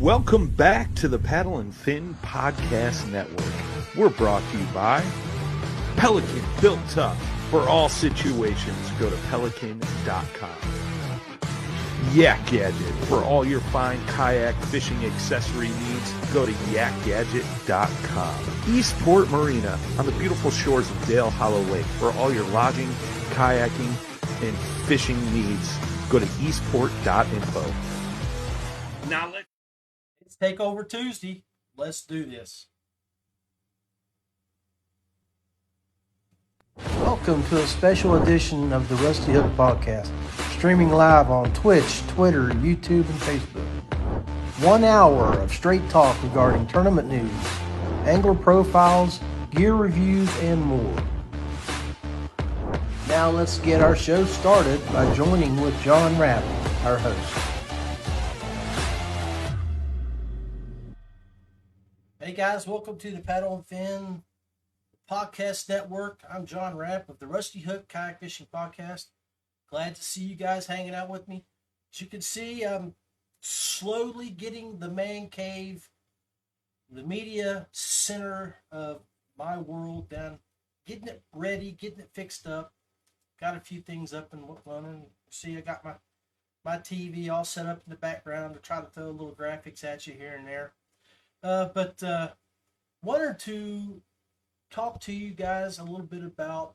Welcome back to the Paddle and Fin Podcast Network. We're brought to you by Pelican, built tough for all situations. Go to pelican.com. YakGadget, for all your fine kayak fishing accessory needs. Go to YakGadget.com. Eastport Marina, on the beautiful shores of Dale Hollow Lake, for all your lodging, kayaking, and fishing needs. Go to eastport.info. Now It's Takeover Tuesday. Let's do this. Welcome to a special edition of the Rusty Hook Podcast, streaming live on Twitch, Twitter, YouTube, and Facebook. 1 hour of straight talk regarding tournament news, angler profiles, gear reviews, and more. Now let's get our show started by joining with John Rapp, our host. Hey guys, welcome to the Paddle and Fin Podcast Network. I'm John Rapp of the Rusty Hook Kayak Fishing Podcast. Glad to see you guys hanging out with me. As you can see, I'm slowly getting the man cave, the media center of my world down, getting it ready, getting it fixed up. Got a few things up and running. See, I got my TV all set up in the background to try to throw little graphics at you here and there. But wanted to talk to you guys a little bit about,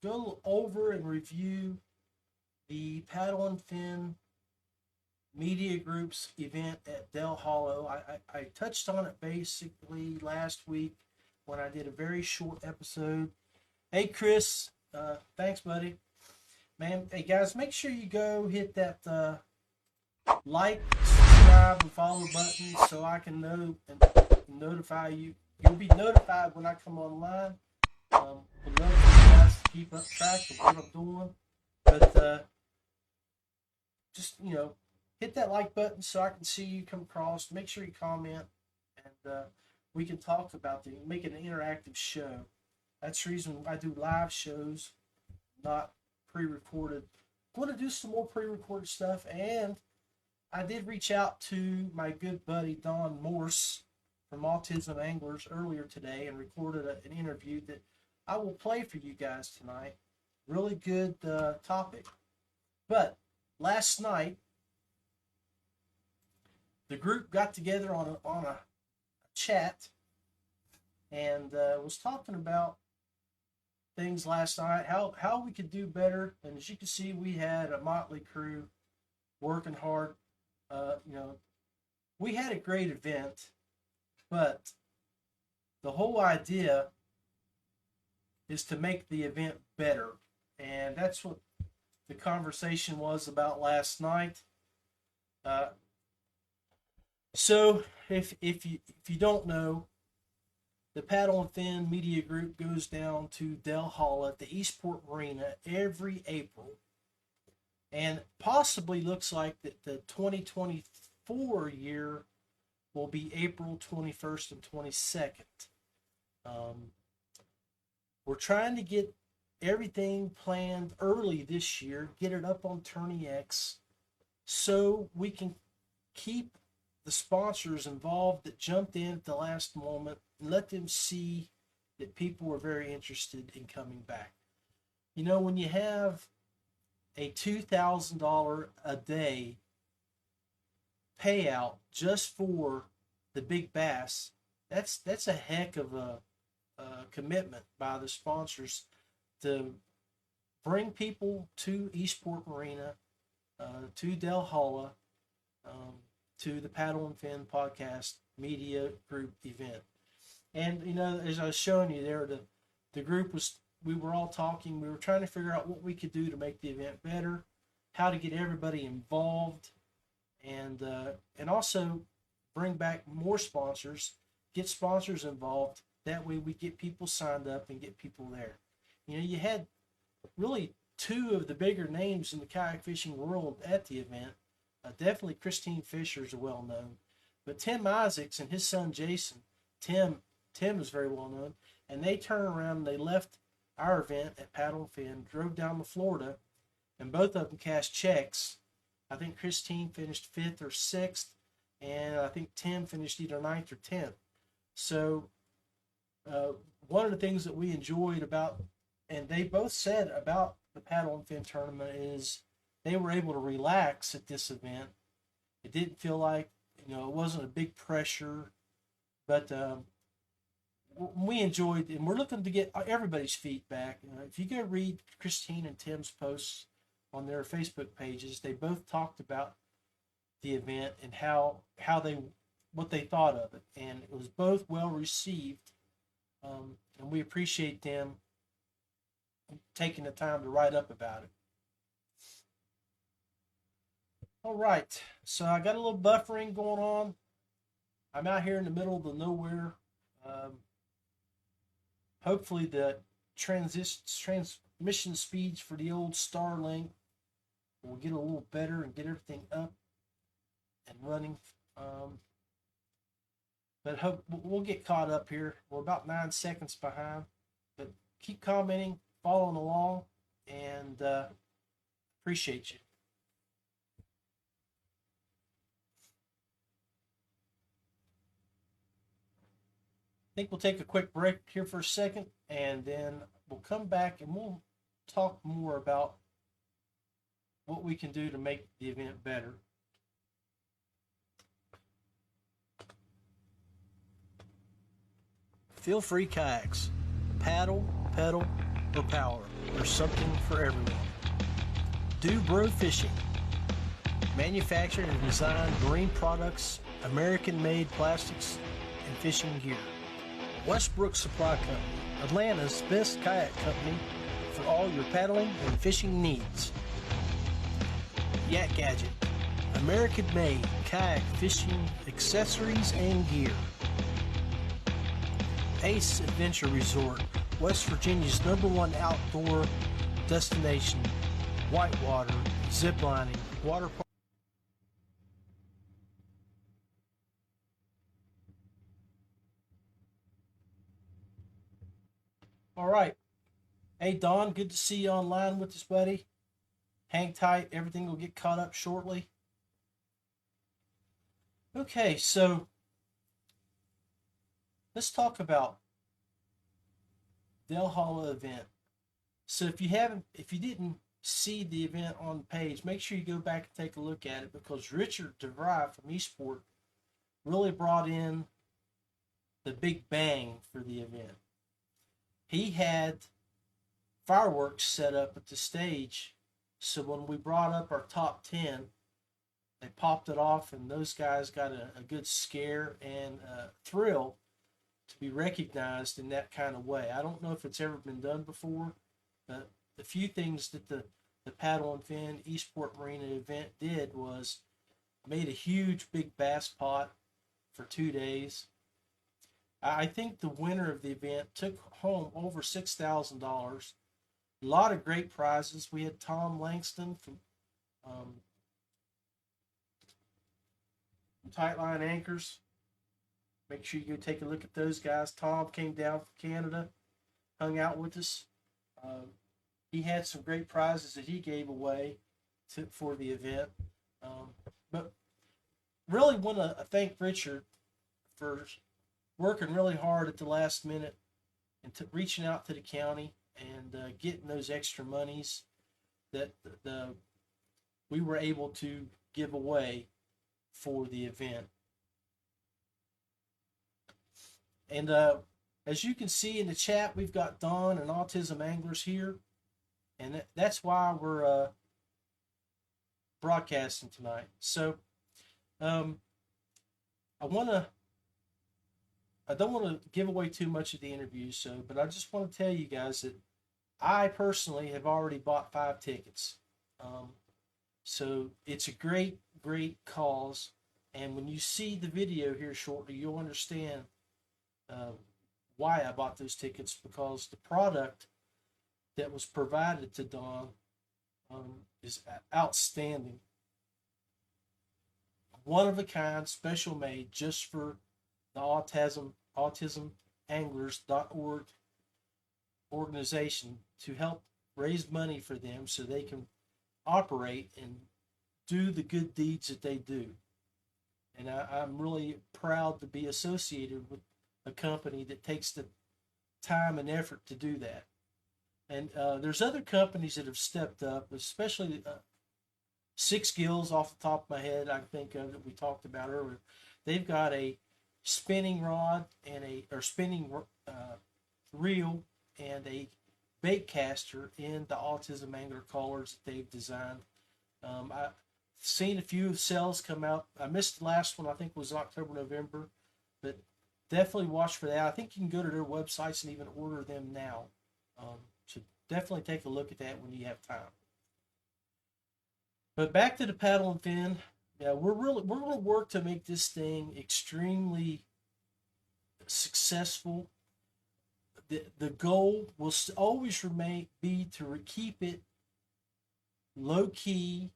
go over and review the Paddle and Fin Media Group's event at Dale Hollow. I touched on it basically last week when I did a very short episode. Hey Chris, thanks buddy. Man, hey guys, make sure you go hit that like, subscribe, and follow button so I can know and notify you. You'll be notified when I come online. We'll love you guys to keep up track of what I'm doing. But just, hit that like button so I can see you come across. Make sure you comment, and we can talk about make it an interactive show. That's the reason I do live shows, not pre-recorded. I'm going to do some more pre-recorded stuff, and I did reach out to my good buddy Don Morse from Autism Anglers earlier today and recorded an interview that I will play for you guys tonight. Really good topic. But last night, the group got together on a chat and was talking about things last night, how we could do better. And as you can see, we had a motley crew working hard. We had a great event, but the whole idea is to make the event better, and that's what the conversation was about last night. So if you don't know, the Paddle and Fin Media Group goes down to Dale Hollow at the Eastport Marina every April. And possibly looks like that the 2024 year will be April 21st and 22nd. We're trying to get everything planned early this year, get it up on TourneyX, so we can keep the sponsors involved that jumped in at the last moment and let them see that people are very interested in coming back. When you have a $2,000 a day payout just for the big bass, that's a heck of a commitment by the sponsors to bring people to Eastport Marina, to Dale Hollow, to the Paddle and Fin Podcast Media Group event. And as I was showing you there, the group we were all talking. We were trying to figure out what we could do to make the event better, how to get everybody involved, and also bring back more sponsors, get sponsors involved. That way we get people signed up and get people there. You had really two of the bigger names in the kayak fishing world at the event. Definitely Christine Fisher is well known, but Tim Isaacs and his son Jason, Tim is very well known, and they turned around and they left our event at Paddle and Fin, drove down to Florida, and both of them cashed checks. I think Christine finished 5th or 6th, and I think Tim finished either 9th or 10th. So one of the things that we enjoyed about, and they both said about the paddle and fin tournament, is they were able to relax at this event. It didn't feel like, it wasn't a big pressure, but we enjoyed, and we're looking to get everybody's feedback. If you go read Christine and Tim's posts on their Facebook pages, they both talked about the event and what they thought of it, and it was both well received, and we appreciate them taking the time to write up about it. All right, so I got a little buffering going on. I'm out here in the middle of the nowhere. Hopefully the transmission speeds for the old Starlink will get a little better and get everything up and running. But hope we'll get caught up here. We're about 9 seconds behind. But keep commenting, following along, and appreciate you. I think we'll take a quick break here for a second, and then we'll come back and we'll talk more about what we can do to make the event better. Feelfree Kayaks. Paddle, pedal, or power. There's something for everyone. DuBro Fishing. Manufactured and designed marine products, American-made plastics, and fishing gear. Westbrook Supply Co, Atlanta's best kayak company for all your paddling and fishing needs. YakGadget, American-made kayak fishing accessories and gear. Ace Adventure Resort, West Virginia's #1 outdoor destination, whitewater, ziplining, water park. All right. Hey, Don, good to see you online with us, buddy. Hang tight. Everything will get caught up shortly. Okay, so let's talk about Dale Hollow event. So if you didn't see the event on the page, make sure you go back and take a look at it, because Richard DeVry from Eastport really brought in the big bang for the event. He had fireworks set up at the stage, so when we brought up our top 10, they popped it off, and those guys got a good scare and a thrill to be recognized in that kind of way. I don't know if it's ever been done before, but the few things that the Paddle and Fin Eastport Marina event did was made a huge big bass pot for 2 days. I think the winner of the event took home over $6,000. A lot of great prizes. We had Tom Langston from Tightline Anchors. Make sure you go take a look at those guys. Tom came down from Canada, hung out with us. He had some great prizes that he gave away for the event. But really want to thank Richard for working really hard at the last minute and reaching out to the county and getting those extra monies that we were able to give away for the event. And as you can see in the chat, we've got Don and Autism Anglers here, and that's why we're broadcasting tonight. So I don't want to give away too much of the interview, but I just want to tell you guys that I personally have already bought 5 tickets. So it's a great, great cause. And when you see the video here shortly, you'll understand why I bought those tickets, because the product that was provided to Don is outstanding. One of a kind, special made just for the Autism Anglers.org organization to help raise money for them so they can operate and do the good deeds that they do. And I'm really proud to be associated with a company that takes the time and effort to do that. And there's other companies that have stepped up, especially Six Gills off the top of my head I think of that we talked about earlier. They've got a spinning rod and spinning reel and a bait caster in the Autism Angler colors that they've designed. I've seen a few sales come out. I missed the last one, I think was October, November, but definitely watch for that. I think you can go to their websites and even order them now. So definitely take a look at that when you have time. But back to the paddle and fin. Yeah, we're going to work to make this thing extremely successful. The goal will always be to keep it low key,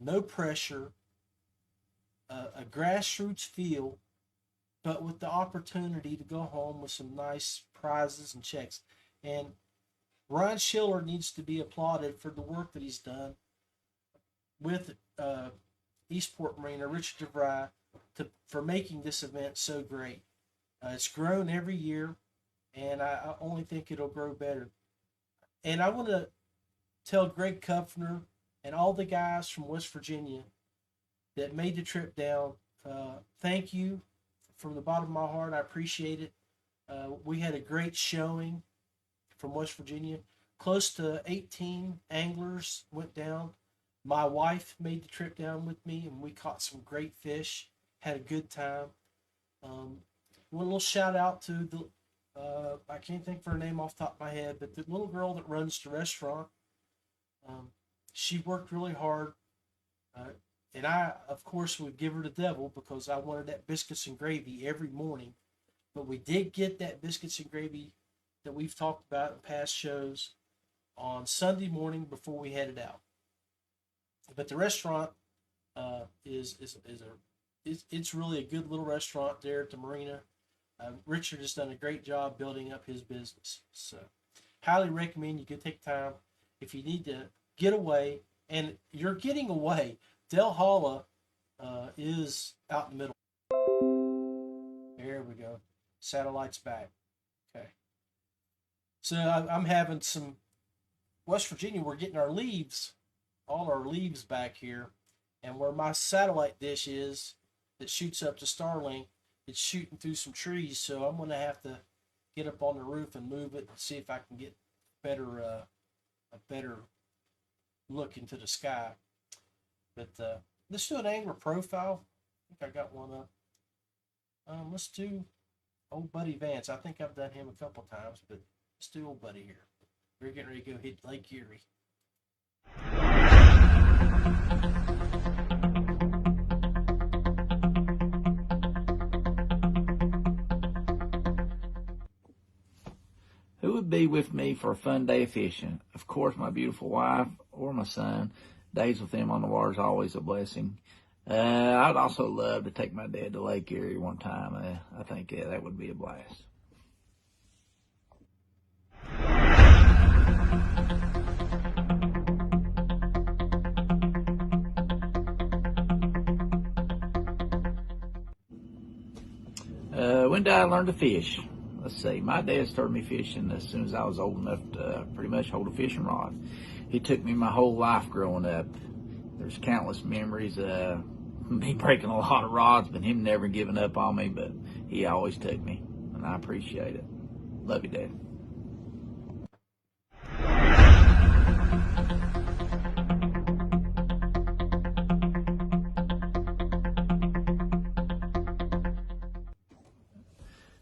no pressure, a grassroots feel, but with the opportunity to go home with some nice prizes and checks. And Ryan Schiller needs to be applauded for the work that he's done with Eastport Marina, Richard DeVry, for making this event so great. It's grown every year, and I only think it'll grow better. And I want to tell Greg Kupfner and all the guys from West Virginia that made the trip down, thank you from the bottom of my heart. I appreciate it. We had a great showing from West Virginia. Close to 18 anglers went down. My wife made the trip down with me, and we caught some great fish, had a good time. One little shout out to the, I can't think of her name off the top of my head, but the little girl that runs the restaurant. She worked really hard. And I, of course, would give her the devil because I wanted that biscuits and gravy every morning. But we did get that biscuits and gravy that we've talked about in past shows on Sunday morning before we headed out. But the restaurant it's really a good little restaurant there at the marina. Richard has done a great job building up his business. So highly recommend you can take time if you need to get away. And you're getting away. Del Holla is out in the middle. There we go. Satellite's back. Okay. So I'm having some West Virginia. We're getting our leaves, all our leaves back here. And where my satellite dish is that shoots up to Starlink, it's shooting through some trees. So I'm going to have to get up on the roof and move it and see if I can get a better look into the sky. But let's do an angler profile. I think I got one up. Let's do old Buddy Vance. I think I've done him a couple times, but let's do old Buddy here. We're getting ready to go hit Lake Erie. Who would be with me for a fun day of fishing? Of course, my beautiful wife or my son. Days with them on the water is always a blessing. I'd also love to take my dad to Lake Erie one time. I think that would be a blast. When did I learn to fish? Let's see, my dad started me fishing as soon as I was old enough to pretty much hold a fishing rod. He took me my whole life growing up. There's countless memories of me breaking a lot of rods, but him never giving up on me, but he always took me, and I appreciate it. Love you, Dad.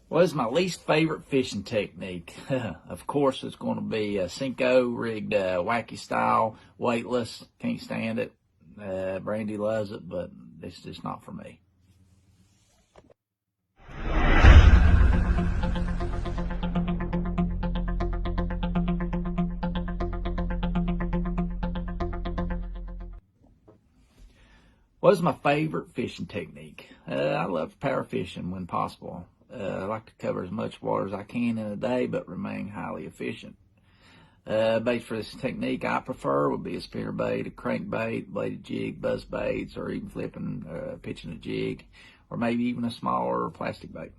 What is my least favorite fishing technique? Of course, it's going to be a Senko rigged wacky style, weightless. Can't stand it. Brandy loves it, but it's just not for me. What is my favorite fishing technique? I love power fishing when possible. I like to cover as much water as I can in a day, but remain highly efficient. Baits for this technique I prefer would be a spinner bait, a crankbait, bladed jig, buzz baits, or even flipping, pitching a jig, or maybe even a smaller plastic bait.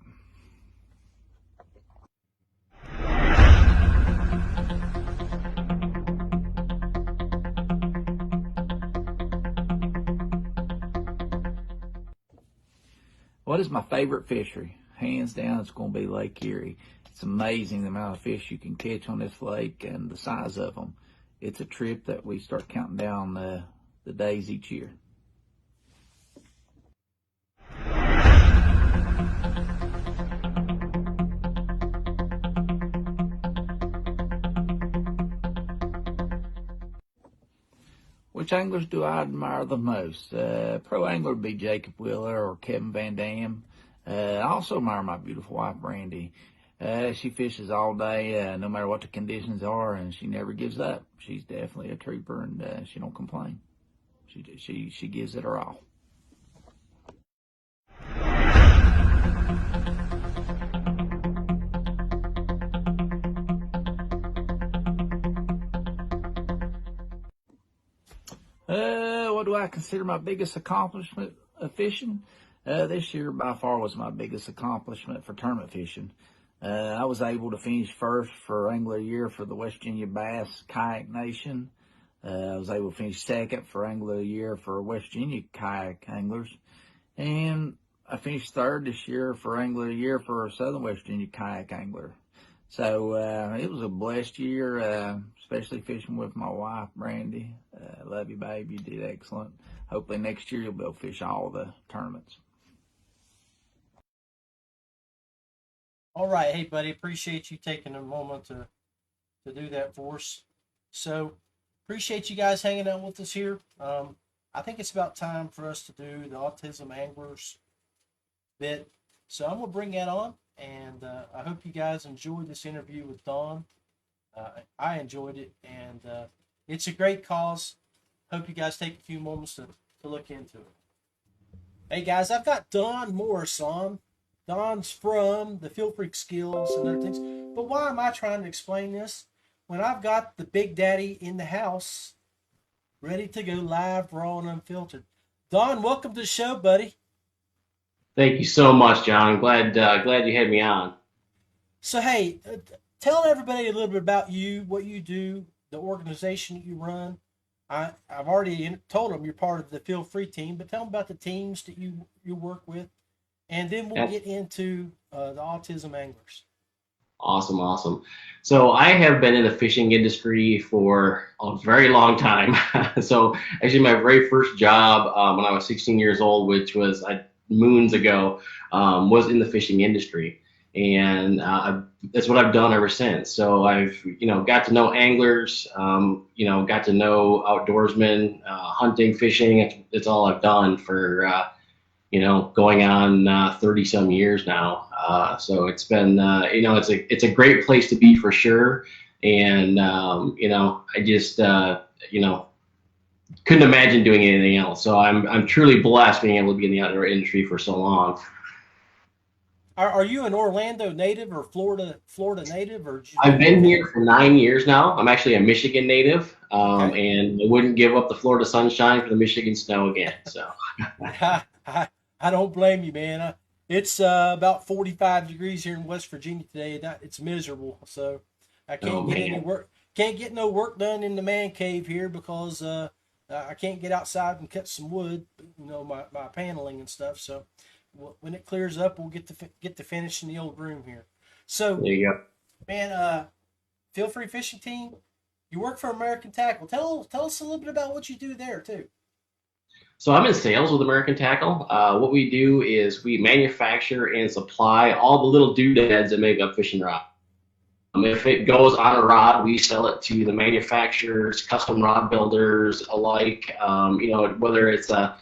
What is my favorite fishery? Hands down, it's going to be Lake Erie. It's amazing the amount of fish you can catch on this lake and the size of them. It's a trip that we start counting down the days each year. Which anglers do I admire the most? Pro angler would be Jacob Wheeler or Kevin Van Dam. I also admire my beautiful wife, Brandy. She fishes all day, no matter what the conditions are, and she never gives up. She's definitely a trooper, and she don't complain. She gives it her all. What do I consider my biggest accomplishment of fishing? This year by far was my biggest accomplishment for tournament fishing. I was able to finish first for Angler of the Year for the West Virginia Bass Kayak Nation. I was able to finish second for Angler of the Year for West Virginia Kayak Anglers. And I finished third this year for Angler of the Year for Southern West Virginia Kayak Angler. So it was a blessed year, especially fishing with my wife, Brandy. Love you, babe. You did excellent. Hopefully next year you'll be able to fish all the tournaments. All right. Hey, buddy, appreciate you taking a moment to do that for us. So appreciate you guys hanging out with us here. I think it's about time for us to do the Autism Anglers bit. So I'm going to bring that on, and I hope you guys enjoyed this interview with Don. I enjoyed it, and it's a great cause. Hope you guys take a few moments to look into it. Hey, guys, I've got Don Morse on. Don's from the Feelfree Skills and other things. But why am I trying to explain this when I've got the Big Daddy in the house ready to go live, raw, and unfiltered? Don, welcome to the show, buddy. Thank you so much, John. Glad you had me on. So, hey, tell everybody a little bit about you, what you do, the organization that you run. I've already told them you're part of the Feelfree team, but tell them about the teams that you work with, and then we'll get into the Autism Anglers. Awesome. So I have been in the fishing industry for a very long time. So actually my very first job when I was 16 years old, which was moons ago, was in the fishing industry. And that's what I've done ever since. So I've, got to know anglers, got to know outdoorsmen, hunting, fishing. It's all I've done for, going on 30 some years now. So it's been, it's a great place to be for sure. And, I just, couldn't imagine doing anything else. So I'm truly blessed being able to be in the outdoor industry for so long. Are you an Orlando native or Florida native? Or I've been here for 9 years now. I'm actually a Michigan native, and I wouldn't give up the Florida sunshine for the Michigan snow again. So I don't blame you, man. It's about 45 degrees here in West Virginia today. It's miserable, so I can't get any work. Can't get no work done in the man cave here because I can't get outside and cut some wood. My paneling and stuff. So when it clears up, we'll get to finishing the old room here. So there you go, man. Feelfree Fishing Team. You work for American Tackle. Tell us a little bit about what you do there too. So I'm in sales with American Tackle. What we do is we manufacture and supply all the little doodads that make up fishing rod. If it goes on a rod, we sell it to the manufacturers, custom rod builders alike. Whether it's a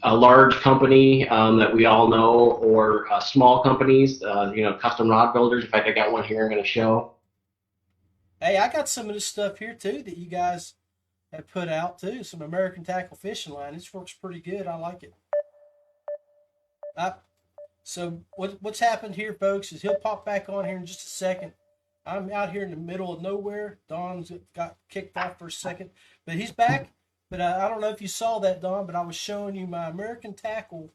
large company that we all know, or small companies, custom rod builders. In fact, I got one here I'm going to show. Hey, I got some of this stuff here too that you guys have put out too. Some American Tackle fishing line. This works pretty good. I like it. So what's happened here, folks, is he'll pop back on here in just a second. I'm out here in the middle of nowhere. Don's got kicked off for a second, but he's back. But I don't know if you saw that, Don, but I was showing you my American Tackle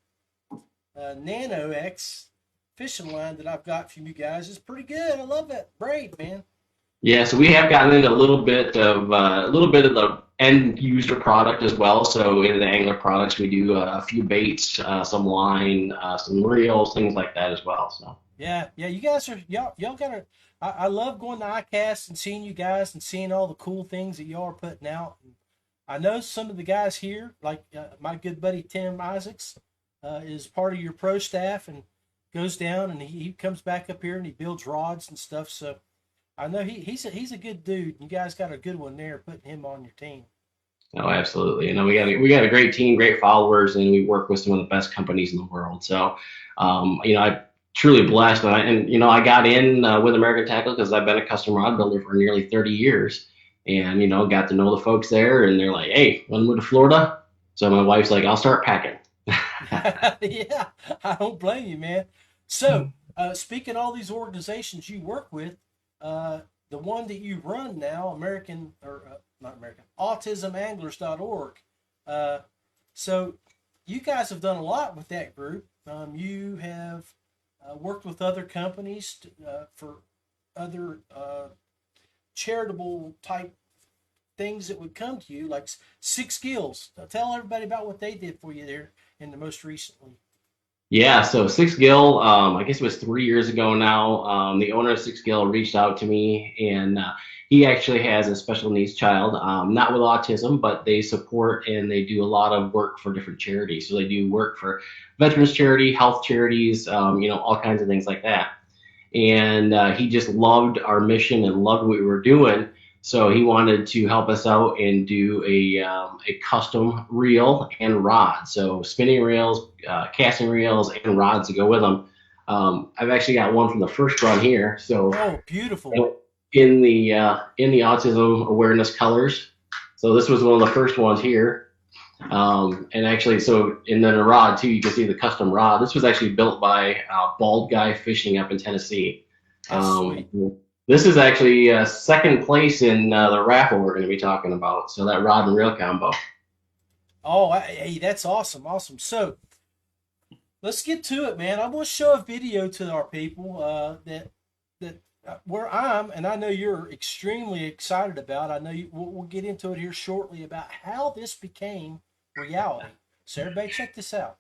Nano X fishing line that I've got from you guys. It's pretty good. I love that braid, man. Yeah, so we have gotten into a little bit of the end user product as well. So in the angler products, we do a few baits, some line, some reels, things like that as well. So Yeah, you guys are y'all gotta. I love going to ICAST and seeing you guys and seeing all the cool things that y'all are putting out. I know some of the guys here, like my good buddy Tim Isaacs, is part of your pro staff and goes down and he comes back up here and he builds rods and stuff. So I know he's a good dude. You guys got a good one there, putting him on your team. oh, absolutely. You know, we got a great team, great followers, and we work with some of the best companies in the world. So, you know, I'm truly blessed. And you know, I got in with American Tackle because I've been a custom rod builder for nearly 30 years. And, you know, got to know the folks there, and they're like, hey, want to move to Florida? So my wife's like, I'll start packing. Yeah, I don't blame you, man. So, speaking of all these organizations you work with, the one that you run now, AutismAnglers.org. So you guys have done a lot with that group. You have worked with other companies for other charitable type things that would come to you, like Six Gills. Tell everybody about what they did for you there in the most recently. Yeah, so Six Gill, I guess it was 3 years ago now. The owner of Six Gill reached out to me, and he actually has a special needs child, not with autism, but they support and they do a lot of work for different charities. So they do work for veterans charity, health charities, you know, all kinds of things like that. And he just loved our mission and loved what we were doing. So he wanted to help us out and do a custom reel and rod. So spinning reels, casting reels, and rods to go with them. I've actually got one from the first run here. So oh, beautiful. In the autism awareness colors. So this was one of the first ones here. And actually, so and then a rod too. You can see the custom rod. This was actually built by Bald Guy Fishing up in Tennessee. This is actually second place in the raffle we're going to be talking about. So that rod and reel combo. Oh, hey, that's awesome. So let's get to it, man. I'm going to show a video to our people that where and I know you're extremely excited about. I know we'll get into it here shortly about how this became reality. So everybody check this out.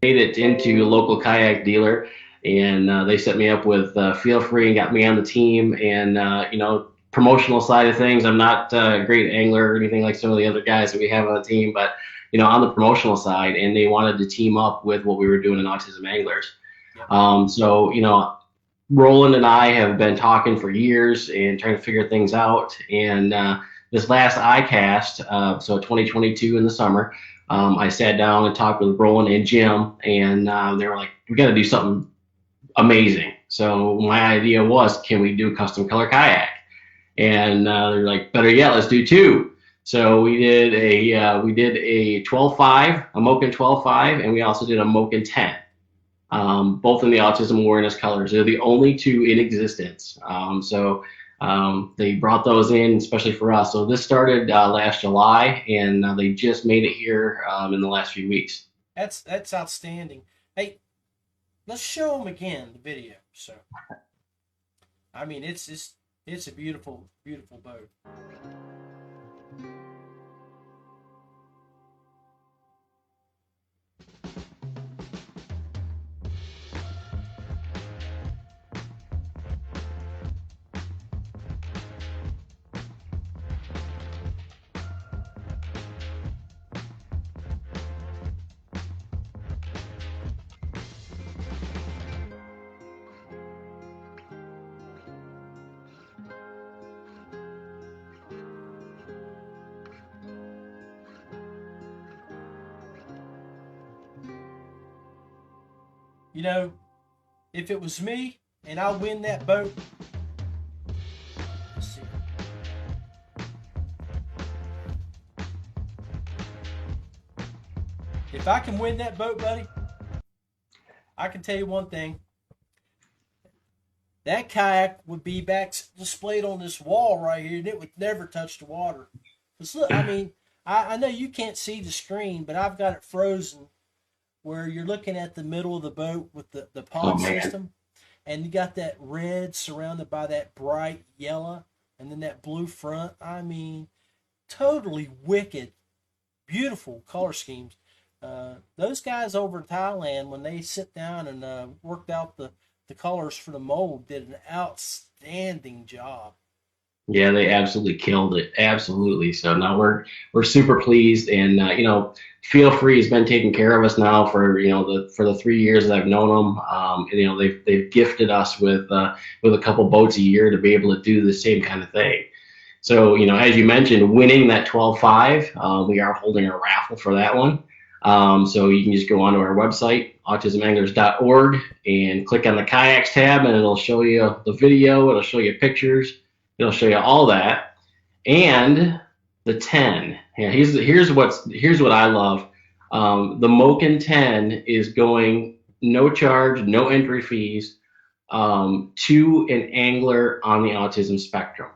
Made it into a local kayak dealer, and they set me up with Feelfree and got me on the team. And you know, promotional side of things, I'm not a great angler or anything like some of the other guys that we have on the team, but you know, on the promotional side, and they wanted to team up with what we were doing in Autism Anglers. So you know, Roland and I have been talking for years and trying to figure things out. And this last ICAST, so 2022 in the summer, I sat down and talked with Roland and Jim, and they were like, we got to do something amazing. So my idea was, can we do a custom color kayak? And they're like, better yet, let's do two. So we did a 12.5, a Moken 12.5, and we also did a Moken 10. Both in the autism awareness colors. They're the only two in existence. So they brought those in, especially for us. So this started last July, and they just made it here in the last few weeks. That's outstanding. Hey, let's show them again the video. So, I mean, it's a beautiful, beautiful boat. You know, if it was me and I win that boat, let's see. If I can win that boat, buddy, I can tell you one thing. That kayak would be back displayed on this wall right here, and it would never touch the water. Because look, I mean, I know you can't see the screen, but I've got it frozen where you're looking at the middle of the boat with the pod system, and you got that red surrounded by that bright yellow, and then that blue front. I mean, totally wicked, beautiful color schemes. Those guys over in Thailand, when they sit down and worked out the colors for the mold, did an outstanding job. Yeah, they absolutely killed it. Absolutely. So now we're super pleased, and you know, Feelfree has been taking care of us now for the 3 years that I've known them. And, you know, they've gifted us with a couple boats a year to be able to do the same kind of thing. So, you know, as you mentioned, winning that 12.5, we are holding a raffle for that one. So you can just go onto our website, autismanglers.org, and click on the kayaks tab, and it'll show you the video, it'll show you pictures, it'll show you all that. And the 10. Yeah, here's what I love. The Moken 10 is going no charge, no entry fees, to an angler on the autism spectrum.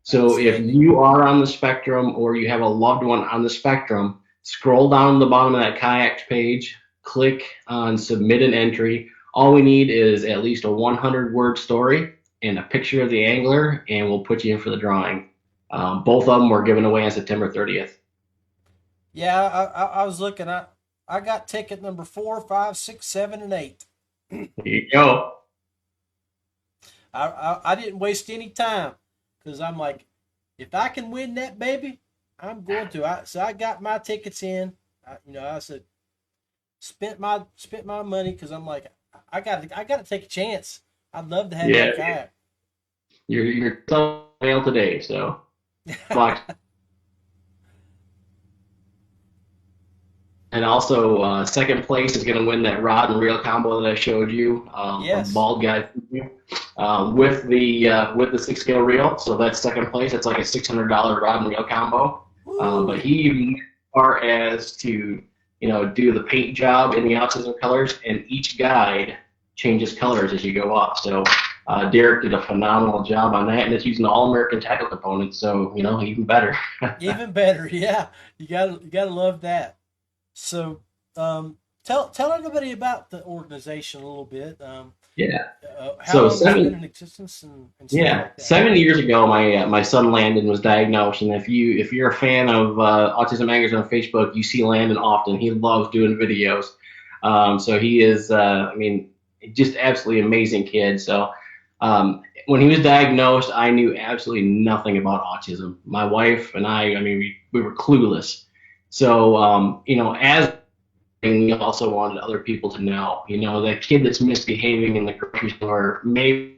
So if you are on the spectrum or you have a loved one on the spectrum, scroll down to the bottom of that kayaks page, click on submit an entry. All we need is at least a 100-word story and a picture of the angler, and we'll put you in for the drawing. Both of them were given away on September 30th. Yeah, I was looking. I got ticket number 4, 5, 6, 7, and 8. There you go. I didn't waste any time because I'm like, if I can win that baby, I'm going to. So I got my tickets in. I said, spent my money because I'm like, I got to take a chance. I'd love to have that kayak. You're mail today, so. And also, second place is going to win that rod and reel combo that I showed you. Yes. A bald guy with the 6-scale reel. So that's second place. It's like a $600 rod and reel combo. But he even went as far as to do the paint job in the autism colors, and each guide changes colors as you go up. So Derek did a phenomenal job on that, and it's using all-American tackle components, so even better. Even better, yeah. You gotta love that. So tell everybody about the organization a little bit. How long has it been in existence and stuff like that? 7 years ago, my son Landon was diagnosed, and if you're a fan of Autism Anglers on Facebook, you see Landon often. He loves doing videos. So he is, just absolutely amazing kid. So when he was diagnosed, I knew absolutely nothing about autism. My wife and I we were clueless. So, as we also wanted other people to know, that kid that's misbehaving in the grocery store, maybe.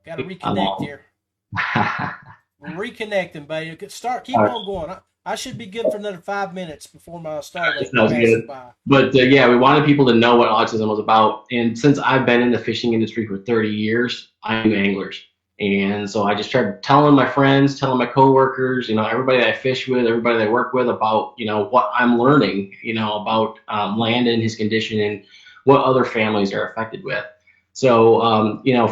Got to reconnect here. We're reconnecting, buddy. Keep on going. I should be good for another 5 minutes before my starlight passes by. But we wanted people to know what autism was about. And since I've been in the fishing industry for 30 years, I knew anglers. And so I just started telling my friends, telling my coworkers, everybody that I fish with, everybody that I work with about, what I'm learning, about Landon, his condition, and what other families are affected with. So,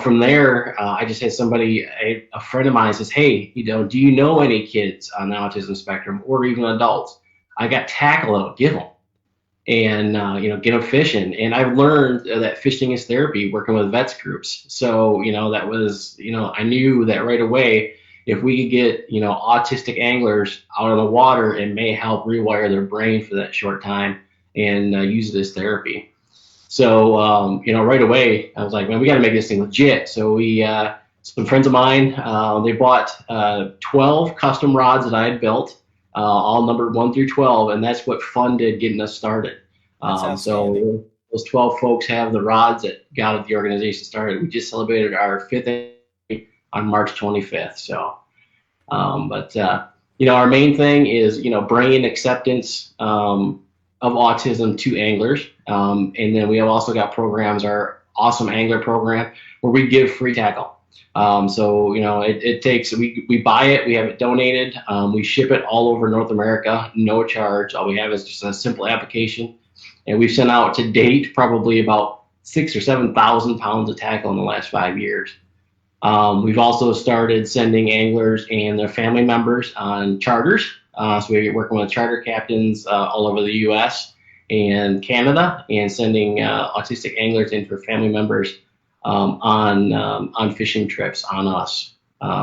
from there, I just had somebody, a friend of mine says, hey, do you know any kids on the autism spectrum or even adults? I got tackle, I'll give them. And, get them fishing. And I've learned that fishing is therapy, working with vets groups. So, that was, I knew that right away, if we could get, autistic anglers out on the water, it may help rewire their brain for that short time and use it as therapy. So, right away, I was like, man, we got to make this thing legit. So we, some friends of mine, they bought 12 custom rods that I had built, all numbered 1 through 12, and that's what funded getting us started. So those 12 folks have the rods that got the organization started. We just celebrated our 5th anniversary on March 25th. So But our main thing is, bringing acceptance of autism to anglers. And then we have also got programs, our Awesome Angler program, where we give free tackle. So, it takes, we buy it, we have it donated, we ship it all over North America, no charge. All we have is just a simple application. And we've sent out to date probably about 6,000 or 7,000 pounds of tackle in the last 5 years. We've also started sending anglers and their family members on charters. So we're working with charter captains all over the U.S. and Canada, and sending autistic anglers and their family members on fishing trips on us.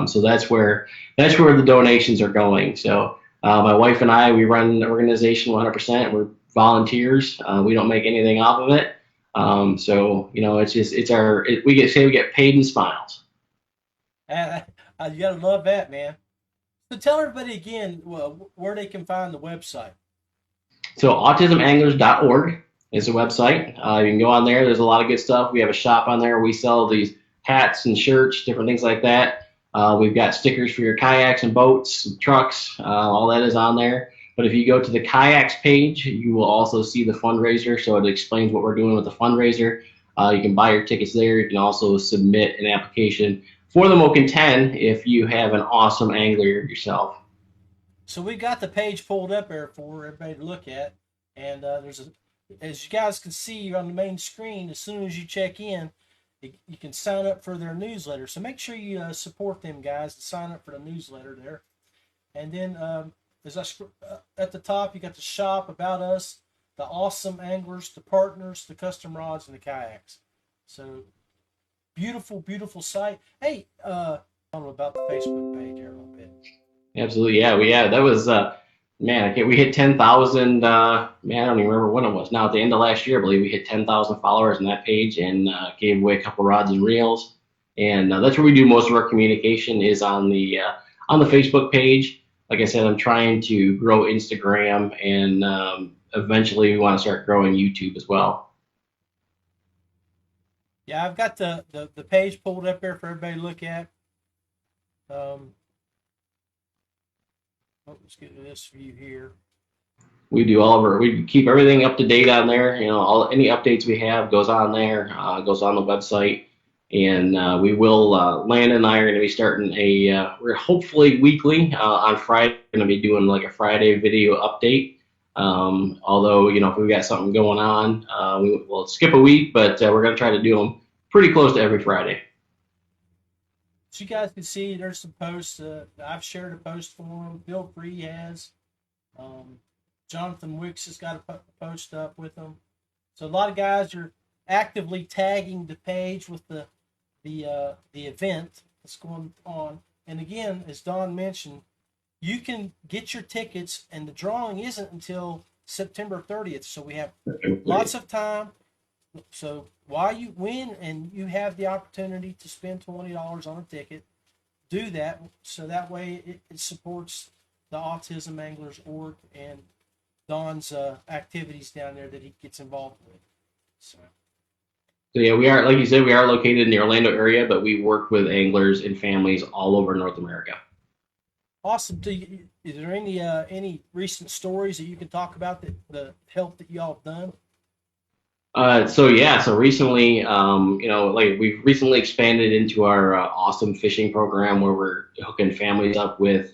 So that's where the donations are going. So my wife and I, we run an organization 100%. We're volunteers. We don't make anything off of it. So we get paid in smiles. You gotta love that, man. So tell everybody again where they can find the website. So autismanglers.org is the website. You can go on there. There's a lot of good stuff. We have a shop on there. We sell these hats and shirts, different things like that. We've got stickers for your kayaks and boats and trucks. All that is on there. But if you go to the kayaks page, you will also see the fundraiser. So it explains what we're doing with the fundraiser. You can buy your tickets there. You can also submit an application for the Moken 10 if you have an awesome angler yourself. So we got the page pulled up there for everybody to look at. And as you guys can see on the main screen, as soon as you check in, you can sign up for their newsletter. So make sure you support them, guys, and sign up for the newsletter there. And then at the top, you got the shop, about us, the awesome anglers, the partners, the custom rods, and the kayaks. So beautiful, beautiful site. Hey, about the Facebook page here a little bit. Absolutely, yeah. That was we hit 10,000. I don't even remember when it was. Now at the end of last year, I believe we hit 10,000 followers on that page, and gave away a couple rods and reels. And that's where we do most of our communication, is on the Facebook page. Like I said, I'm trying to grow Instagram, and eventually we want to start growing YouTube as well. Yeah, I've got the page pulled up there for everybody to look at. Let's get to this view here. We do we keep everything up to date on there. Any updates we have goes on there, goes on the website. And we will, Landon and I are going to be starting we're hopefully weekly, on Friday, going to be doing like a Friday video update. Although, if we've got something going on, we'll skip a week, but we're going to try to do them pretty close to every Friday. So you guys can see there's some posts. I've shared a post for them. Feelfree has. Jonathan Wicks has got a post up with them. So a lot of guys are actively tagging the page with the event that's going on. And again, as Don mentioned, you can get your tickets, and the drawing isn't until September 30th. So we have lots of time. So while you win and you have the opportunity to spend $20 on a ticket, do that. So that way it supports the Autism Anglers org and Don's activities down there that he gets involved with. So yeah, we are, like you said, we are located in the Orlando area, but we work with anglers and families all over North America. Awesome. Is there any recent stories that you can talk about the help that y'all have done? So recently, we've recently expanded into our awesome fishing program, where we're hooking families up with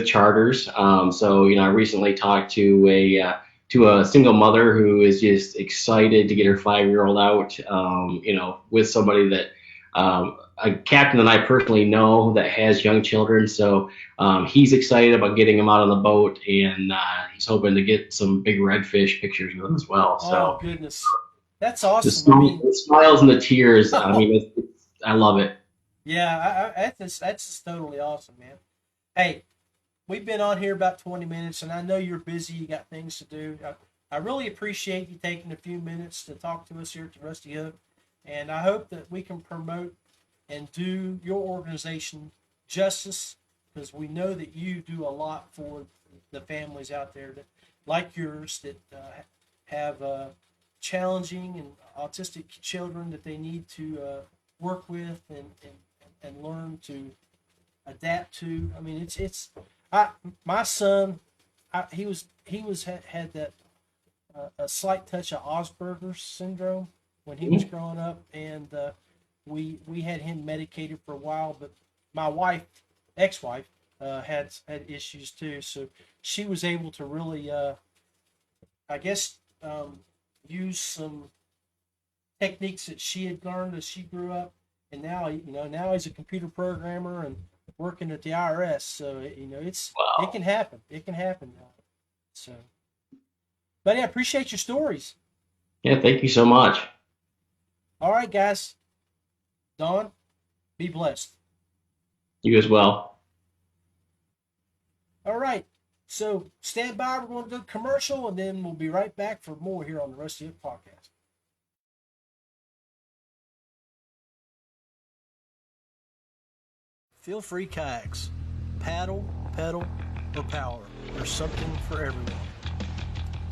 charters. I recently talked to a single mother who is just excited to get her 5-year-old out, with somebody that a captain that I personally know that has young children. So he's excited about getting them out on the boat, and he's hoping to get some big redfish pictures with them as well. Oh, goodness. That's awesome. The smiles and the tears. I love it. Yeah, that's just totally awesome, man. Hey, we've been on here about 20 minutes, and I know you're busy. You got things to do. I really appreciate you taking a few minutes to talk to us here at the Rusty Hook, and I hope that we can promote and do your organization justice, because we know that you do a lot for the families out there that, like yours, that have challenging and autistic children that they need to work with and learn to adapt to. I mean, my son, had that a slight touch of Asperger's syndrome when he was growing up, and we had him medicated for a while. But my wife, ex-wife, had issues too, so she was able to really, I guess, use some techniques that she had learned as she grew up, and now he's a computer programmer and working at the IRS. So it can happen. It can happen. So, but yeah, appreciate your stories. Yeah, thank you so much. All right, guys. Don, be blessed. You as well. All right. So stand by. We're going to do a commercial, and then we'll be right back for more here on the Rusty Hook Podcast. Feelfree Kayaks. Paddle, pedal, or power. There's something for everyone.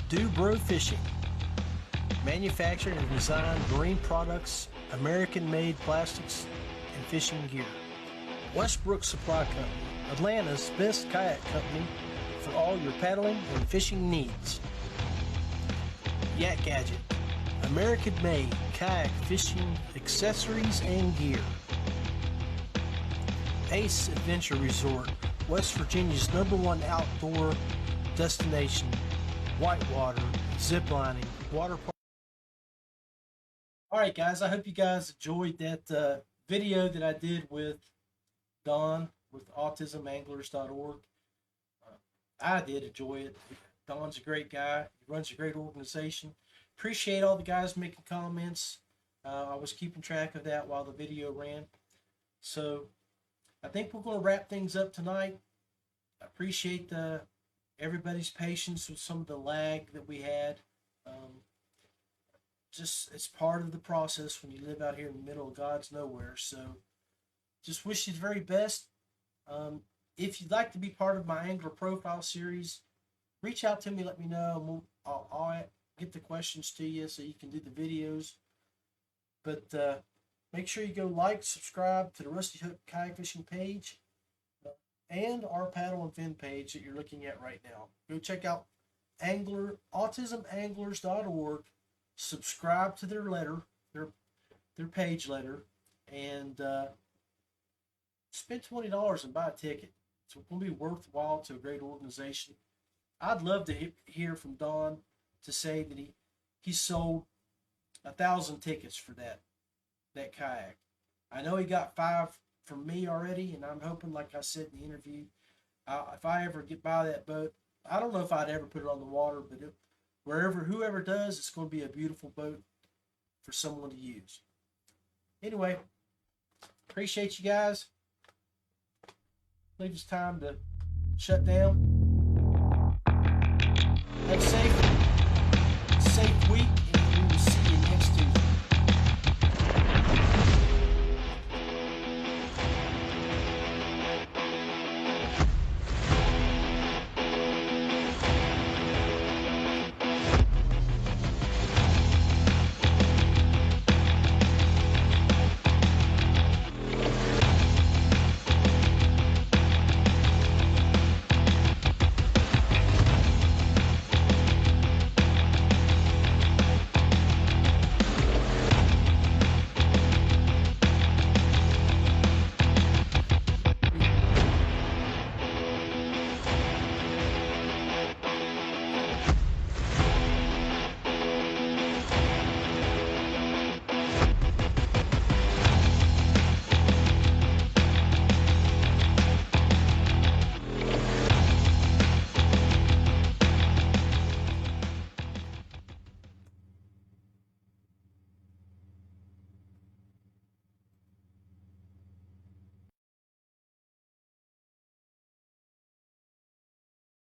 DuBro Fishing. Manufactured and designed marine products, American-made plastics, and fishing gear. Westbrook Supply Co. Atlanta's best kayak company for all your paddling and fishing needs. YakGadget. American-made kayak fishing accessories and gear. Ace Adventure Resort, West Virginia's #1 outdoor destination. Whitewater, ziplining, water park. All right, guys, I hope you guys enjoyed that video that I did with Don with AutismAnglers.org. I did enjoy it. Don's a great guy. He runs a great organization. Appreciate all the guys making comments. I was keeping track of that while the video ran. So I think we're going to wrap things up tonight. I appreciate everybody's patience with some of the lag that we had. Just it's part of the process when you live out here in the middle of God's nowhere. So just wish you the very best. If you'd like to be part of my Angler Profile series, reach out to me, let me know, and I'll get the questions to you so you can do the videos. But make sure you go like, subscribe to the Rusty Hook Kayak Fishing page and our Paddle and Fin page that you're looking at right now. Go check out AutismAnglers.org, subscribe to their letter, their page letter, and spend $20 and buy a ticket. It's going to be worthwhile to a great organization. I'd love to hear from Don to say that he sold 1,000 tickets for that kayak. I know he got 5 from me already, and I'm hoping, like I said in the interview, if I ever get by that boat, I don't know if I'd ever put it on the water, but whoever does, it's going to be a beautiful boat for someone to use. Anyway, appreciate you guys. I believe it's time to shut down.